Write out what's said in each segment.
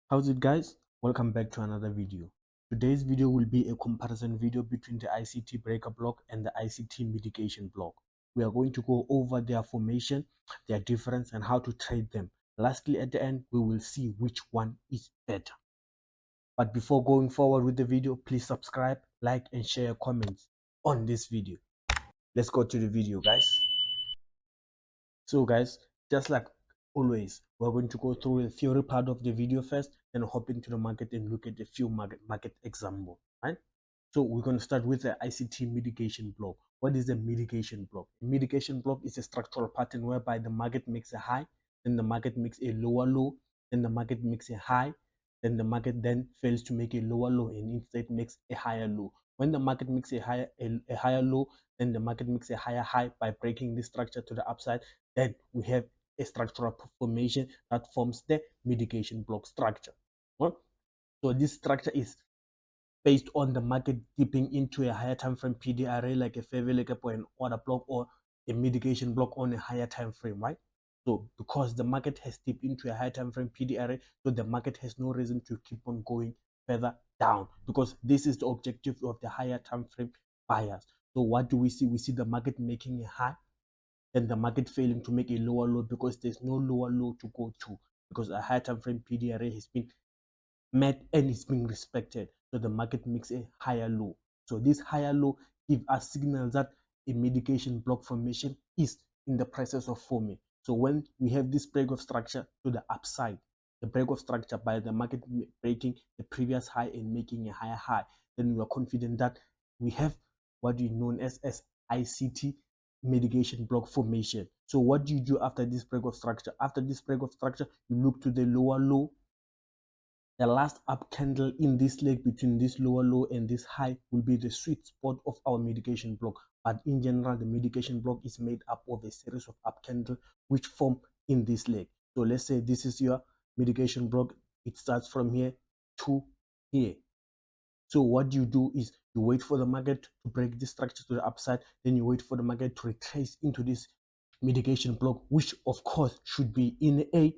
How's it, guys? Welcome back to another video. Today's video will be a comparison video between the ICT breaker block and the ICT mitigation block. We are going to go over their formation, their difference, and how to trade them. Lastly, at the end, we will see which one is better. But before going forward with the video, please subscribe, like, and share your comments on this video. Let's go to the video, guys. So guys, just like always, we're going to go through the theory part of the video first, then hop into the market and look at a few market example, right? So we're going to start with the ICT mitigation block. What is the mitigation block? A mitigation block is a structural pattern whereby the market makes a high, then the market makes a lower low, then the market makes a high, then the market then fails to make a lower low and instead makes a higher low. When the market makes a higher low, then the market makes a higher high by breaking this structure to the upside. Then we have a structural formation that forms the mitigation block structure. So this structure is based on the market dipping into a higher time frame PDRA like a fair value gap or an order block or a mitigation block on a higher time frame, right? So because the market has dipped into a higher time frame PDRA, so the market has no reason to keep on going further down because this is the objective of the higher time frame buyers. So what do we see? We see the market making a high, then the market failing to make a lower low because there's no lower low to go to because a higher time frame PDRA has been met and is being respected. So the market makes a higher low. So this higher low give us signals that a mitigation block formation is in the process of forming. So when we have this break of structure to the upside, the break of structure by the market breaking the previous high and making a higher high, then we are confident that we have what is known as ICT mitigation block formation. So what do you do after this break of structure? After this break of structure, you look to the lower low. The last up candle in this leg between this lower low and this high will be the sweet spot of our mitigation block. But in general, the mitigation block is made up of a series of up candles which form in this leg. So let's say this is your mitigation block. It starts from here to here. So what you do is you wait for the market to break this structure to the upside, then you wait for the market to retrace into this mitigation block, which of course should be in a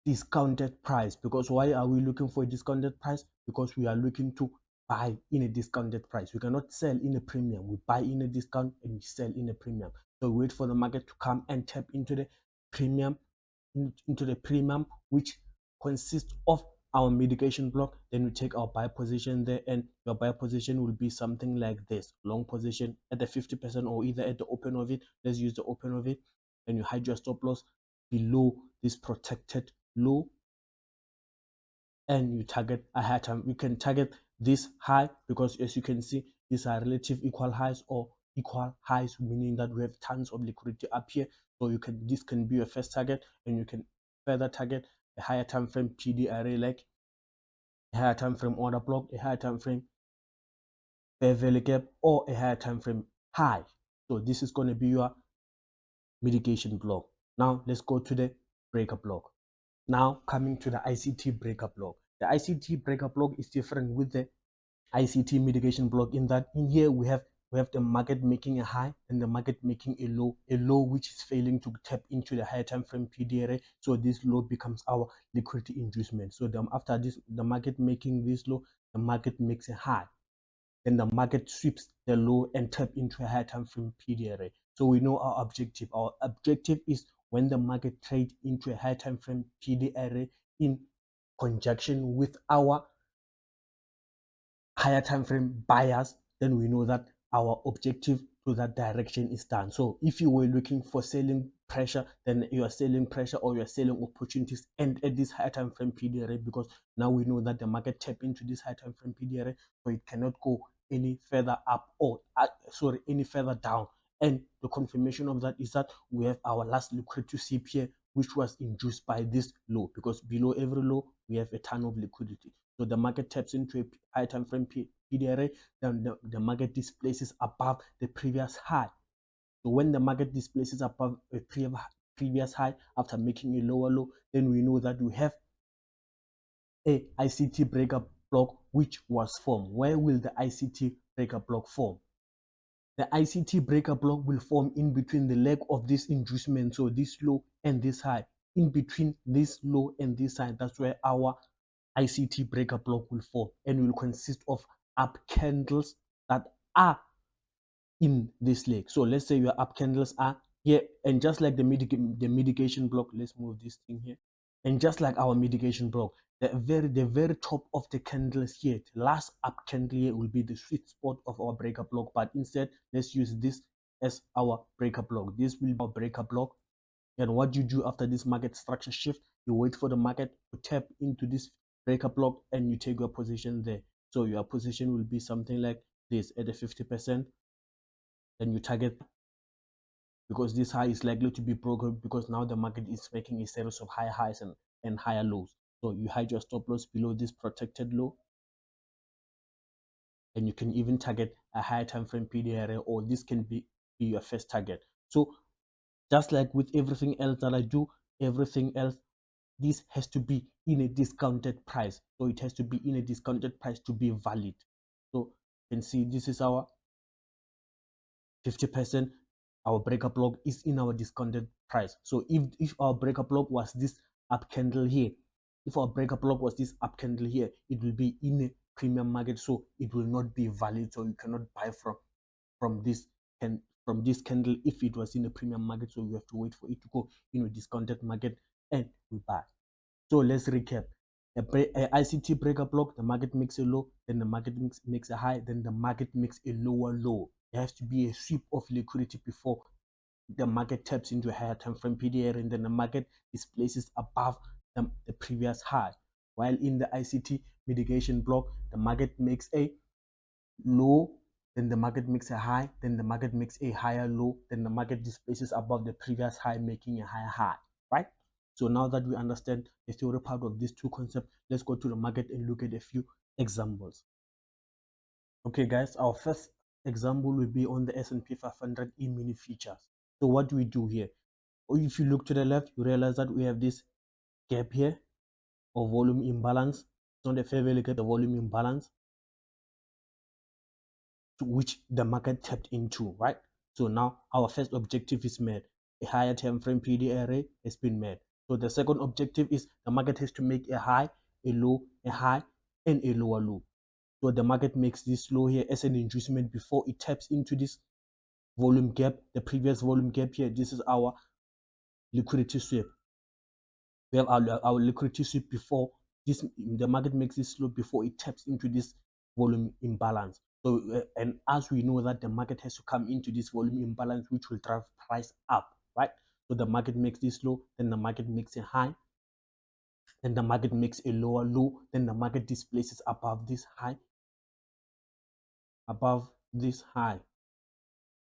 discounted price. Because why are we looking for a discounted price? Because we are looking to buy in a discounted price. We cannot sell in a premium. We buy in a discount and we sell in a premium. So we wait for the market to come and tap into the premium, which consists of our mitigation block. Then we take our buy position there, and your buy position will be something like this: long position at the 50% or either at the open of it. Let's use the open of it, and you hide your stop loss below this protected low, and you target a high time. You can target this high because, as you can see, these are relative equal highs or equal highs, meaning that we have tons of liquidity up here. So this can be your first target, and you can further target a higher time frame PDRA, like a higher time frame order block, a higher time frame fair value gap, or a higher time frame high. So this is going to be your mitigation block. Now let's go to the breaker block. Now coming to the ICT breaker block. The ICT breaker block is different with the ICT mitigation block in that in here we have the market making a high and the market making a low which is failing to tap into the higher time frame PDRA. So this low becomes our liquidity inducement. So after this, the market making this low, the market makes a high. Then the market sweeps the low and tap into a higher time frame PDRA. So we know our objective. Our objective is when the market trades into a high time frame PDRA in conjunction with our higher time frame buyers, then we know that our objective to that direction is done. So if you were looking for selling pressure, then your selling pressure or your selling opportunities end at this high time frame PDRA, because now we know that the market tap into this high time frame PDRA, so it cannot go any further up or any further down. And the confirmation of that is that we have our last liquidity sweep here, which was induced by this low, because below every low we have a ton of liquidity. So the market taps into a high time frame PDRA, then the market displaces above the previous high. So when the market displaces above a previous high after making a lower low, then we know that we have a ICT breaker block which was formed. Where will the ICT breaker block form? The ICT breaker block will form in between the leg of this inducement, so this low and this high. in between this low and this high, that's where our ICT breaker block will fall, and will consist of up candles that are in this leg. So let's say your up candles are here, and just like the mitigation block, let's move this thing here, and just like our mitigation block, the very top of the candles here, the last up candle here, will be the sweet spot of our breaker block. But instead, let's use this as our breaker block. This will be our breaker block. And what you do after this market structure shift, you wait for the market to tap into this breaker block, and you take your position there. So your position will be something like this at the 50%. Then you target, because this high is likely to be broken, because now the market is making a series of higher highs and higher lows. So you hide your stop loss below this protected low, and you can even target a higher time frame PD area, or this can be your first target. So just like with everything else that I do, everything else, this has to be in a discounted price. So it has to be in a discounted price to be valid. So you can see this is our 50%. Our breaker block is in our discounted price. So if our breaker block was this up candle here, if our breaker block was this up candle here, it will be in a premium market, so it will not be valid. So you cannot buy from this candle if it was in a premium market. So you have to wait for it to go in a discounted market and we buy. So let's recap. A ICT breaker block, the market makes a low, then the market makes a high, then the market makes a lower low. There has to be a sweep of liquidity before the market taps into a higher time frame PDR, and then the market displaces above the previous high. While in the ICT mitigation block, the market makes a low, then the market makes a high, then the market makes a higher low, then the market displaces above the previous high, making a higher high, right? So now that we understand the theory part of these two concepts, let's go to the market and look at a few examples. Okay, guys, our first example will be on the S&P 500 E-mini futures. So what do we do here? If you look to the left, you realize that we have this gap here, or volume imbalance. It's not a fair value gap, the volume imbalance, to which the market tapped into, right? So now our first objective is met. A higher time frame PD array has been met. So the second objective is the market has to make a high, a low, a high, and a lower low. So the market makes this low here as an inducement before it taps into this volume gap, the previous volume gap here. This is our liquidity sweep. We have our liquidity sweep before this, the market makes this low before it taps into this volume imbalance. So and as we know that the market has to come into this volume imbalance, which will drive price up, right? So the market makes this low, then the market makes a high, then the market makes a lower low, then the market displaces above this high, above this high.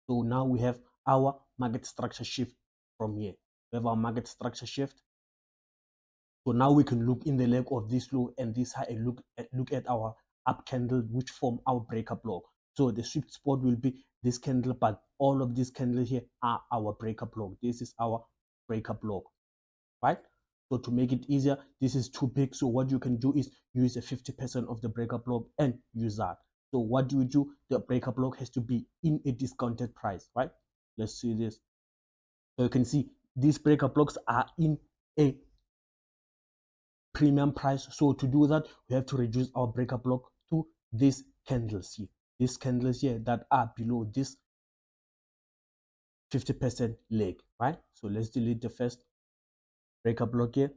So now we have our market structure shift from here. We have our market structure shift. So now we can look in the leg of this low and this high, and look at our up candle, which form our breaker block. So the sweet spot will be this candle, but all of these candles here are our breaker block. This is our breaker block, right? So to make it easier, this is too big. So what you can do is use a 50% of the breaker block and use that. So what do we do? The breaker block has to be in a discounted price, right? Let's see this. So you can see these breaker blocks are in a premium price. So to do that, we have to reduce our breaker block to these candles here. These candles here that are below this 50% leg, right? So let's delete the first breaker block here.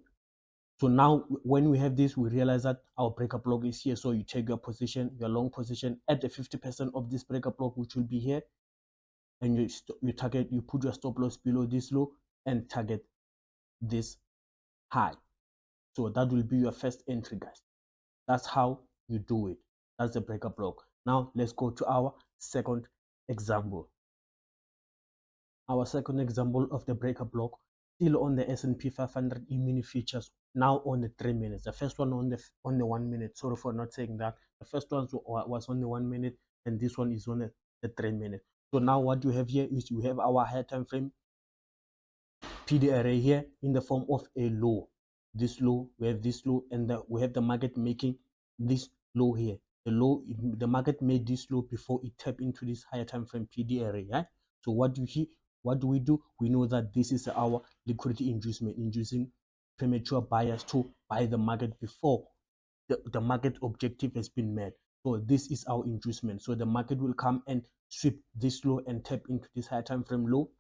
So now when we have this, we realize that our breaker block is here. So you take your position, your long position at the 50% of this breaker block, which will be here, and you put your stop loss below this low and target this high. So that will be your first entry, guys. That's how you do it. That's the breaker block. Now let's go to our second example. Our second example of the breaker block, still on the S&P 500 E-mini futures, now on the 3 minutes. The first one on the 1 minute. Sorry for not saying that. The first one was on the 1 minute, and this one is on the 3 minutes. So now what you have here is you have our higher time frame PD array here in the form of a low. This low, we have this low, and we have the market making this low here. The market made this low before it tapped into this higher time frame PD array. Right? So what do you see? what do? We know that this is our liquidity inducement, inducing premature buyers to buy the market before the market objective has been met. So this is our inducement. So the market will come and sweep this low and tap into this high time frame low,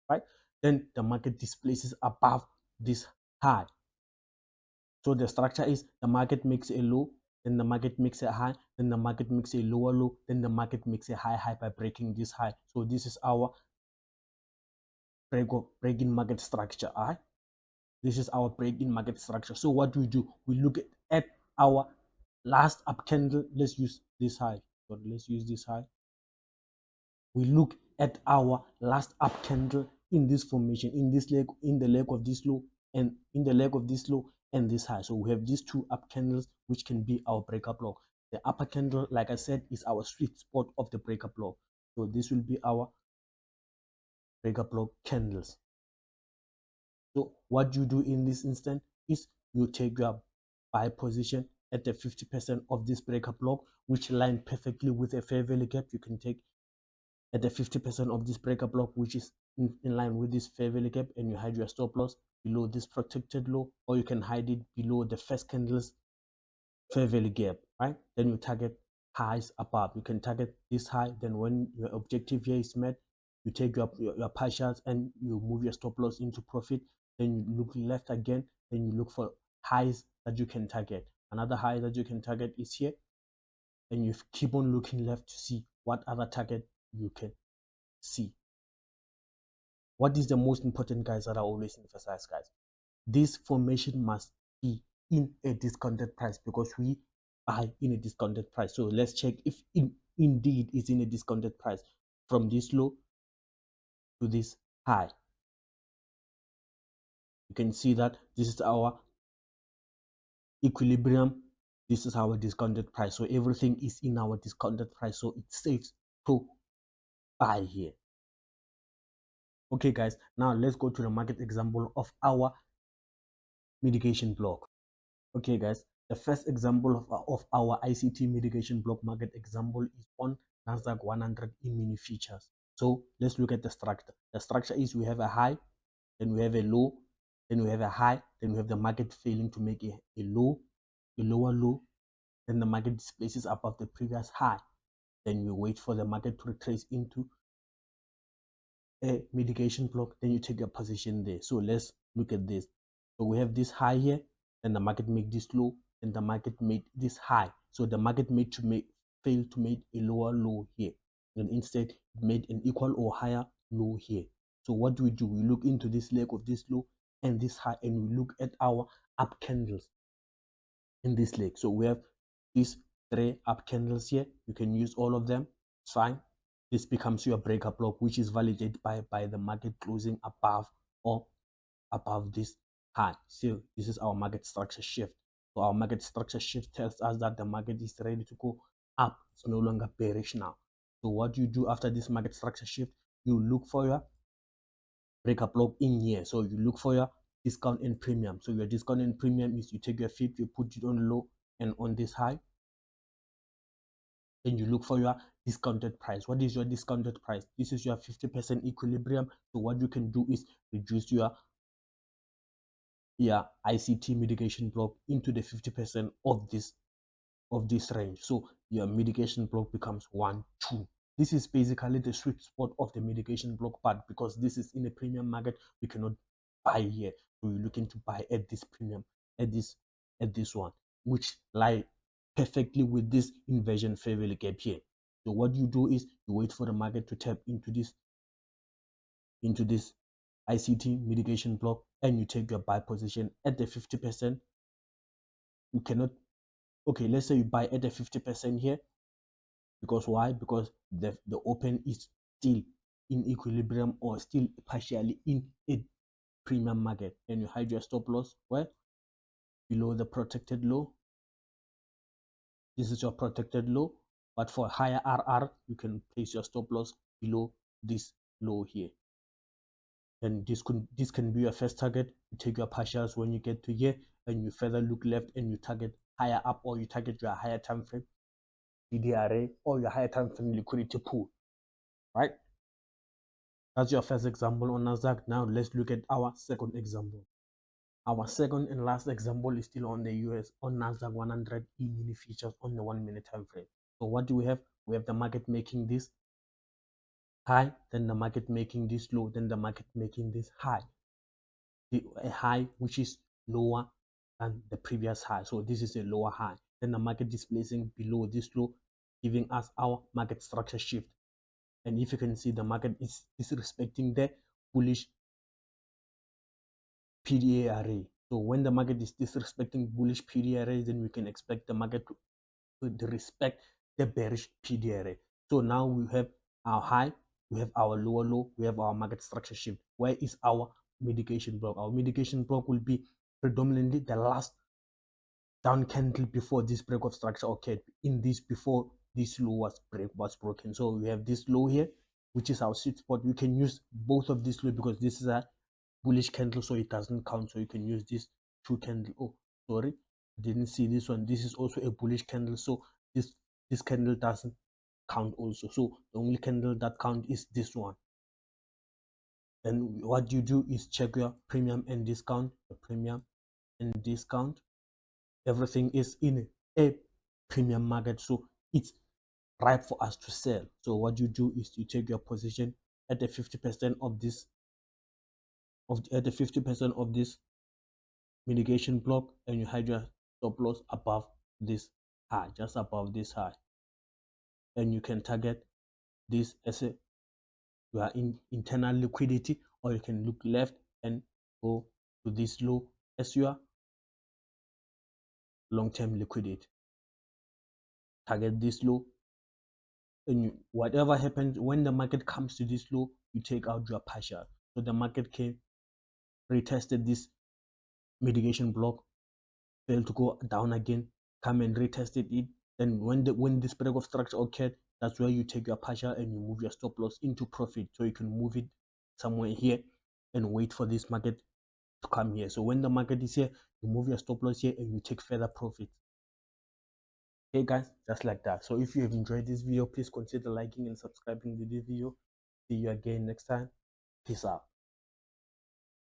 right? Then the market displaces above this high. So the structure is the market makes a low, then the market makes a high, then the market makes a lower low, then the market makes a high by breaking this high. So this is our break-in market structure. All right, this is our break-in market structure. So what do? We look at our last up candle. Let's use this high. So let's use this high. We look at our last up candle in this formation, in this leg, in the leg of this low, and in the leg of this low and this high. So we have these two up candles, which can be our breaker block. The upper candle, like I said, is our sweet spot of the breaker block. So this will be our breaker block candles. So what you do in this instant is you take your buy position at the 50% of this breaker block, which line perfectly with a fair value gap. You can take at the 50% of this breaker block, which is in line with this fair value gap, and you hide your stop loss below this protected low, or you can hide it below the first candle's fair value gap, right? Then you target highs above. You can target this high, then when your objective here is met, you take your partials and you move your stop loss into profit. Then you look left again, then you look for highs that you can target. Another high that you can target is here, and you keep on looking left to see what other target you can see. What is the most important, guys, that I always emphasize, guys? This formation must be in a discounted price, because we buy in a discounted price. So let's check if indeed it's in a discounted price from this low to this high. You can see that this is our equilibrium, this is our discounted price. So everything is in our discounted price, so it's safe to buy here. Okay, guys, now let's go to the market example of our mitigation block. Okay, guys, the first example of our ICT mitigation block market example is on Nasdaq 100 E-mini futures. So let's look at the structure. The structure is we have a high, then we have a low, then we have a high, then we have the market failing to make a low, a lower low, then the market displaces above the previous high. Then we wait for the market to retrace into a mitigation block, then you take your position there. So let's look at this. So we have this high here, and the market made this low, and the market made this high. So the market failed to make a lower low here, and instead it made an equal or higher low here. So what do? We look into this leg of this low and this high, and we look at our up candles in this leg. So we have these three up candles here. You can use all of them, it's fine. This becomes your breaker block, which is validated by the market closing above or above this high. So this is our market structure shift. So our market structure shift tells us that the market is ready to go up. It's no longer bearish now. So what you do after this market structure shift, you look for your breaker block in here. So you look for your discount and premium. So your discount and premium is you take your fib, you put it on low and on this high. Then you look for your discounted price. What is your discounted price? This is your 50% equilibrium. So what you can do is reduce your ICT mitigation block into the 50% of this range. So your mitigation block becomes 1, 2. This is basically the sweet spot of the mitigation block part, because this is in a premium market. We cannot buy here. So you're looking to buy at this premium, at this one, which lie perfectly with this inversion fair value gap here. So what you do is you wait for the market to tap into this ICT mitigation block, and you take your buy position at the 50%. You cannot, okay, let's say you buy at the 50% here, because why? Because the open is still in equilibrium or still partially in a premium market, and you hide your stop loss where? Below the protected low. This is your protected low, but for higher RR, you can place your stop loss below this low here. And this can be your first target. You take your partials when you get to here, and you further look left and you target higher up, or you target your higher time frame DDRA or your higher time frame liquidity pool, right? That's your first example on Nasdaq. Now let's look at our second example. Our second and last example is still on the US on Nasdaq 100 E-mini futures on the 1 minute time frame. So what do we have? We have the market making this high, then the market making this low, then the market making this high, a high which is lower than the previous high. So this is a lower high. Then the market displacing below this low, giving us our market structure shift. And if you can see, the market is disrespecting the bullish PDA array. So when the market is disrespecting bullish PDA array, then we can expect the market to respect the bearish PDA array. So now we have our high, we have our lower low, we have our market structure shift. Where is our mitigation block? Our mitigation block will be predominantly the last down candle before this break of structure occurred, in this before this low was broken. So we have this low here, which is our sweet spot. We can use both of these low because this is a bullish candle, so it doesn't count. So you can use this two candle. Oh, sorry, didn't see this one. This is also a bullish candle, so this candle doesn't count also. So the only candle that count is this one. Then what you do is check your premium and discount. The premium and discount, everything is in a premium market, so it's ripe for us to sell. So what you do is you take your position at the 50% of this at the 50% of this mitigation block, and you hide your stop loss above this high, just above this high, and you can target this as a you are in internal liquidity, or you can look left and go to this low as your long-term liquidity. Target this low, and whatever happens when the market comes to this low, you take out your partial. So the market came, retested this mitigation block, failed to go down again, come and retested it. Then when this break of structure occurred, that's where you take your partial and you move your stop loss into profit. So you can move it somewhere here and wait for this market to come here. So when the market is here, you move your stop loss here and you take further profit. Okay guys, just like that. So if you have enjoyed this video, please consider liking and subscribing to this video. See you again next time. Peace out.